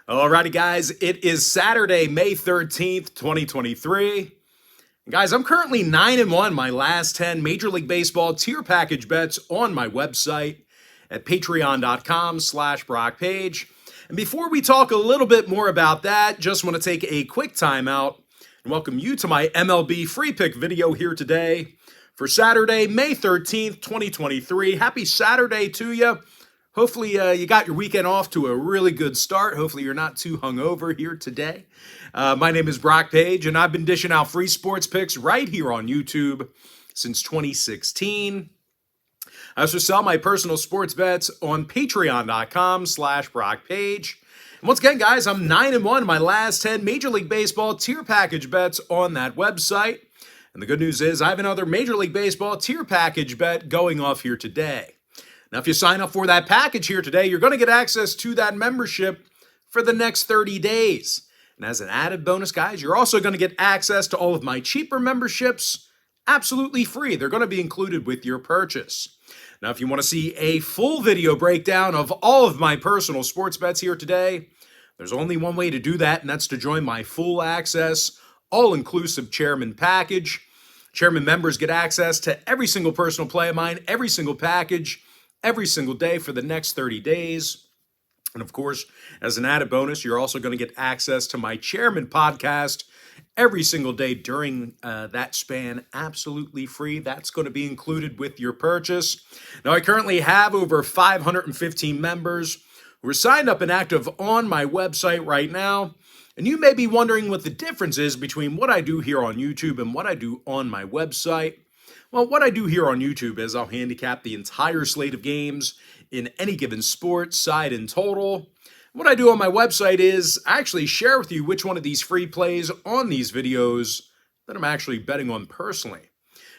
Alrighty, guys, it is Saturday, May 13th, 2023. And guys, I'm currently 9-1 my last 10 Major League Baseball tier package bets on my website at patreon.com/BrockPage. And before we talk a little bit more about that, just want to take a quick time out and welcome you to my MLB free pick video here today for Saturday, May 13th, 2023. Happy Saturday to you. Hopefully you got your weekend off to a really good start. Hopefully you're not too hungover here today. My name is Brock Page, and I've been dishing out free sports picks right here on YouTube since 2016. I also sell my personal sports bets on patreon.com/BrockPage. And once again, guys, I'm 9-1 my last 10 Major League Baseball tier package bets on that website. And the good news is I have another Major League Baseball tier package bet going off here today. Now, if you sign up for that package here today, you're going to get access to that membership for the next 30 days. And as an added bonus, guys, you're also going to get access to all of my cheaper memberships absolutely free. They're going to be included with your purchase. Now, if you want to see a full video breakdown of all of my personal sports bets here today, there's only one way to do that, and that's to join my full access, all-inclusive chairman package. Chairman members get access to every single personal play of mine, every single package, every single day for the next 30 days. And of course, as an added bonus, you're also going to get access to my Chairman podcast every single day during that span, absolutely free. That's going to be included with your purchase. Now, I currently have over 515 members who are signed up and active on my website right now. And you may be wondering what the difference is between what I do here on YouTube and what I do on my website. Well, what I do here on YouTube is I'll handicap the entire slate of games in any given sport, side and total. What I do on my website is I actually share with you which one of these free plays on these videos that I'm actually betting on personally.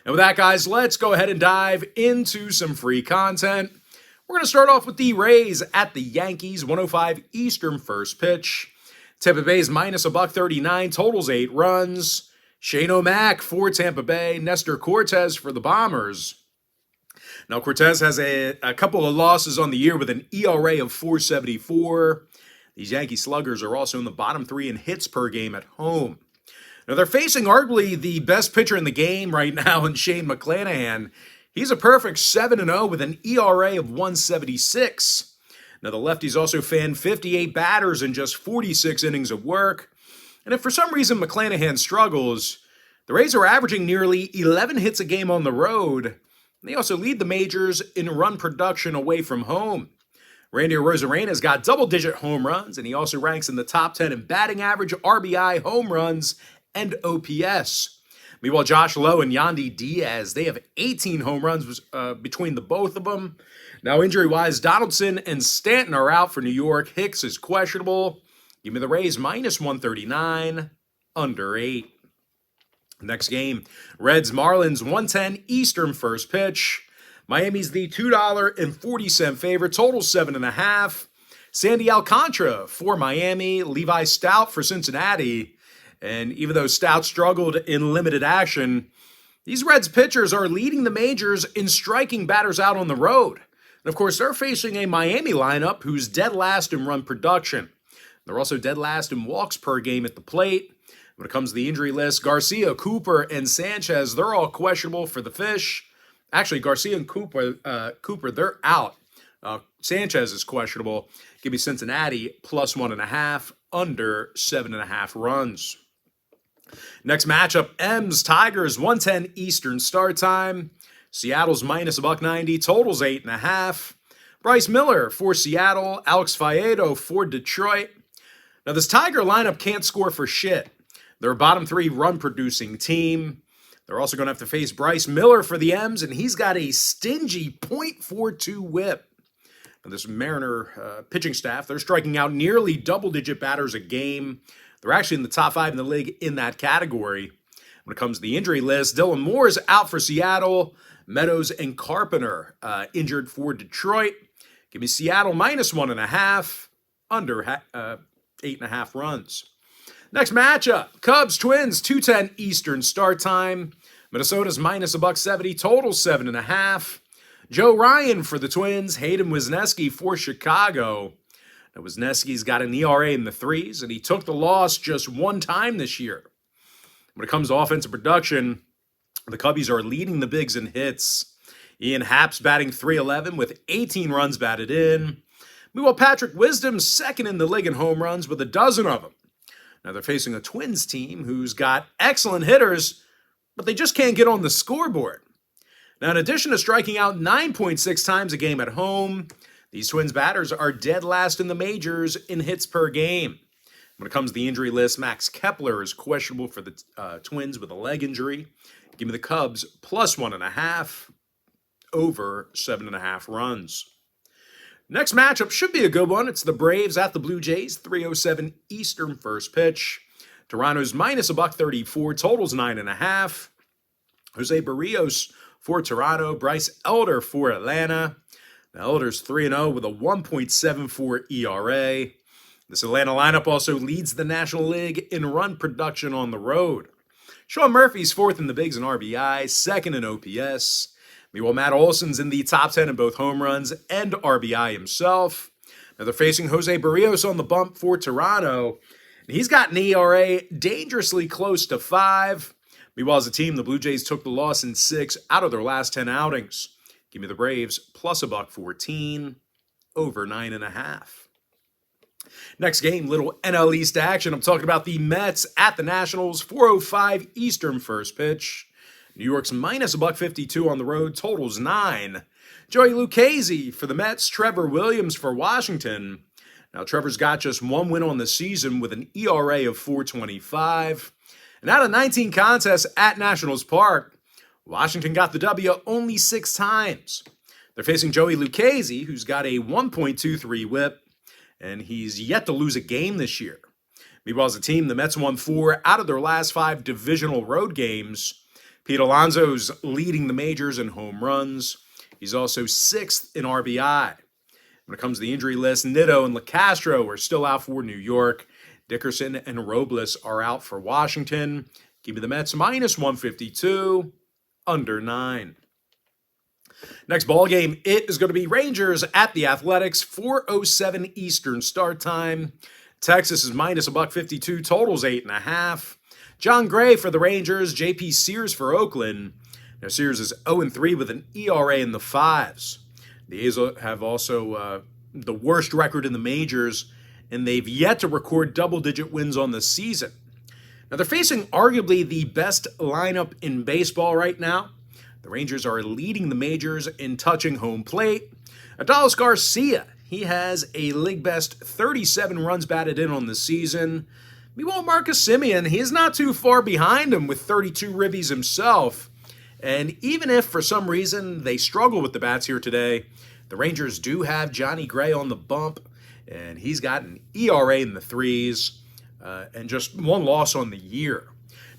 And with that, guys, let's go ahead and dive into some free content. We're going to start off with the Rays at the Yankees, 105 Eastern first pitch. Tampa Bay's minus $1.39, totals 8 runs. Shane O'Mac for Tampa Bay, Nestor Cortes for the Bombers. Now, Cortes has a couple of losses on the year with an ERA of 4.74. These Yankee sluggers are also in the bottom 3 in hits per game at home. Now, they're facing arguably the best pitcher in the game right now in Shane McClanahan. He's a perfect 7-0 with an ERA of 1.76. Now, the lefties also fanned 58 batters in just 46 innings of work. And if for some reason McClanahan struggles, the Rays are averaging nearly 11 hits a game on the road. And they also lead the majors in run production away from home. Randy Rosarena's got double-digit home runs, and he also ranks in the top 10 in batting average, RBI, home runs, and OPS. Meanwhile, Josh Lowe and Yandy Diaz, they have 18 home runs between the both of them. Now, injury-wise, Donaldson and Stanton are out for New York. Hicks is questionable. Give me the Rays minus 139, under 8. Next game, Reds Marlins, 110 Eastern first pitch. Miami's the $2.40 favorite, total 7.5. Sandy Alcantara for Miami, Levi Stout for Cincinnati. And even though Stout struggled in limited action, these Reds pitchers are leading the majors in striking batters out on the road. And of course, they're facing a Miami lineup who's dead last in run production. They're also dead last in walks per game at the plate. When it comes to the injury list, Garcia, Cooper, and Sanchez, they're all questionable for the Fish. Actually, Garcia and Cooper, they're out. Sanchez is questionable. Give me Cincinnati plus 1.5, under 7.5 runs. Next matchup, M's Tigers, 110 Eastern start time. Seattle's minus $1.90, totals 8.5. Bryce Miller for Seattle, Alex Faedo for Detroit. Now, this Tiger lineup can't score for shit. They're a bottom 3 run-producing team. They're also going to have to face Bryce Miller for the M's, and he's got a stingy .42 whip. Now, this Mariner pitching staff, they're striking out nearly double-digit batters a game. They're actually in the top 5 in the league in that category. When it comes to the injury list, Dylan Moore's out for Seattle. Meadows and Carpenter injured for Detroit. Give me Seattle minus 1.5, under 8.5 runs. Next matchup, Cubs Twins, 2:10 Eastern start time. Minnesota's minus $1.70, total 7.5. Joe Ryan for the Twins, Hayden Wisniewski for Chicago. Now, Wisniewski's got an ERA in the threes, and he took the loss just one time this year. When it comes to offensive production, the Cubbies are leading the Bigs in hits. Ian Happ's batting .311 with 18 runs batted in. Meanwhile, Patrick Wisdom's second in the league in home runs with a dozen of them. Now, they're facing a Twins team who's got excellent hitters, but they just can't get on the scoreboard. Now, in addition to striking out 9.6 times a game at home, these Twins batters are dead last in the majors in hits per game. When it comes to the injury list, Max Kepler is questionable for the Twins with a leg injury. Give me the Cubs plus 1.5, over 7.5 runs. Next matchup should be a good one. It's the Braves at the Blue Jays, 3:07 Eastern first pitch. Toronto's minus $1.34, totals 9.5. Jose Barrios for Toronto, Bryce Elder for Atlanta. Now, Elder's 3-0 with a 1.74 ERA. This Atlanta lineup also leads the National League in run production on the road. Sean Murphy's fourth in the Bigs in RBI, second in OPS. Meanwhile, Matt Olson's in the top 10 in both home runs and RBI himself. Now they're facing Jose Barrios on the bump for Toronto. He's got an ERA dangerously close to 5. Meanwhile, as a team, the Blue Jays took the loss in 6 out of their last 10 outings. Give me the Braves plus $1.14, over 9.5. Next game, little NL East action. I'm talking about the Mets at the Nationals, 4:05 Eastern first pitch. New York's minus $1.52 on the road, totals 9. Joey Lucchesi for the Mets, Trevor Williams for Washington. Now, Trevor's got just one win on the season with an ERA of 4.25. And out of 19 contests at Nationals Park, Washington got the W only 6 times. They're facing Joey Lucchesi, who's got a 1.23 whip, and he's yet to lose a game this year. Meanwhile, as a team, the Mets won 4 out of their last 5 divisional road games. Pete Alonso's leading the majors in home runs. He's also 6th in RBI. When it comes to the injury list, Nitto and LeCastro are still out for New York. Dickerson and Robles are out for Washington. Give me the Mets minus 152, under 9. Next ball game, it is going to be Rangers at the Athletics, 4:07 Eastern start time. Texas is minus $1.52, totals 8.5. John Gray for the Rangers, J.P. Sears for Oakland. Now, Sears is 0-3 with an ERA in the 5s. The A's have also the worst record in the majors, and they've yet to record double-digit wins on the season. Now, they're facing arguably the best lineup in baseball right now. The Rangers are leading the majors in touching home plate. Adolis Garcia, he has a league-best 37 runs batted in on the season. Meanwhile, Marcus Semien, he's not too far behind him with 32 ribbies himself. And even if for some reason they struggle with the bats here today, the Rangers do have Johnny Gray on the bump, and he's got an ERA in the 3s and just one loss on the year.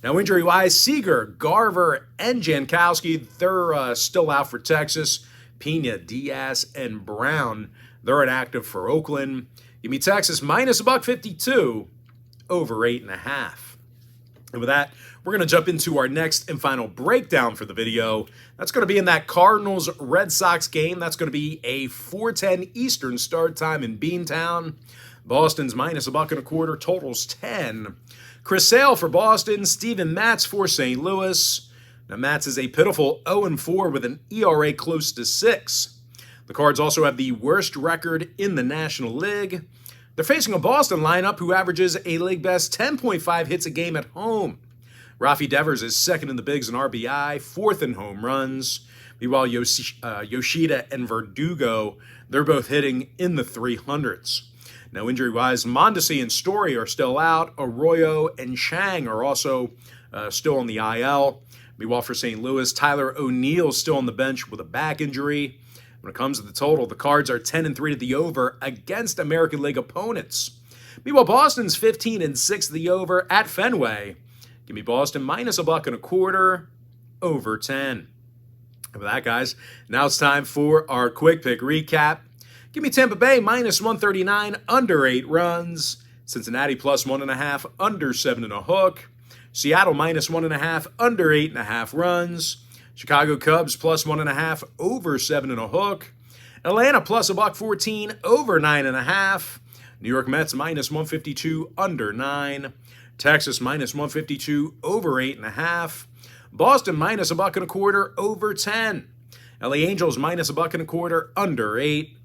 Now, injury-wise, Seager, Garver, and Jankowski, they're still out for Texas. Pena, Diaz, and Brown, they're inactive for Oakland. Give me Texas minus $1.52, over 8.5. And with that, we're going to jump into our next and final breakdown for the video. That's going to be in that Cardinals-Red Sox game. That's going to be a 4:10 Eastern start time in Beantown. Boston's minus $1.25, totals 10. Chris Sale for Boston, Steven Matz for St. Louis. Now, Matz is a pitiful 0-4 with an ERA close to 6. The Cards also have the worst record in the National League. They're facing a Boston lineup who averages a league-best 10.5 hits a game at home. Rafi Devers is second in the Bigs in RBI, 4th in home runs. Meanwhile, Yoshida and Verdugo, they're both hitting in the 300s. Now, injury-wise, Mondesi and Story are still out. Arroyo and Chang are also still on the IL. Meanwhile, for St. Louis, Tyler O'Neill's still on the bench with a back injury. When it comes to the total, the Cards are 10-3 to the over against American League opponents. Meanwhile, Boston's 15-6 to the over at Fenway. Give me Boston minus $1.25, over 10. And with that, guys, now it's time for our quick pick recap. Give me Tampa Bay minus 139, under 8 runs. Cincinnati plus 1.5, under 7.5. Seattle minus 1.5, under 8.5 runs. Chicago Cubs plus 1.5, over 7.5. Atlanta plus $1.14, over 9.5. New York Mets minus 152 under 9. Texas minus 152 over 8.5. Boston minus a buck and a quarter over 10. LA Angels minus a buck and a quarter under 8.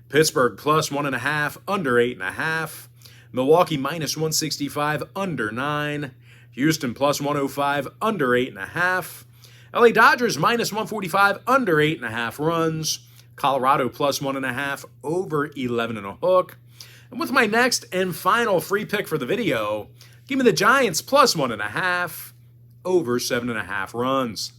Pittsburgh plus 1.5 under 8.5. Milwaukee minus 165 under 9. Houston plus 105 under 8.5. LA Dodgers minus 145 under 8.5 runs. Colorado plus 1.5 over 11.5. And with my next and final free pick for the video, give me the Giants plus 1.5 over 7.5 runs.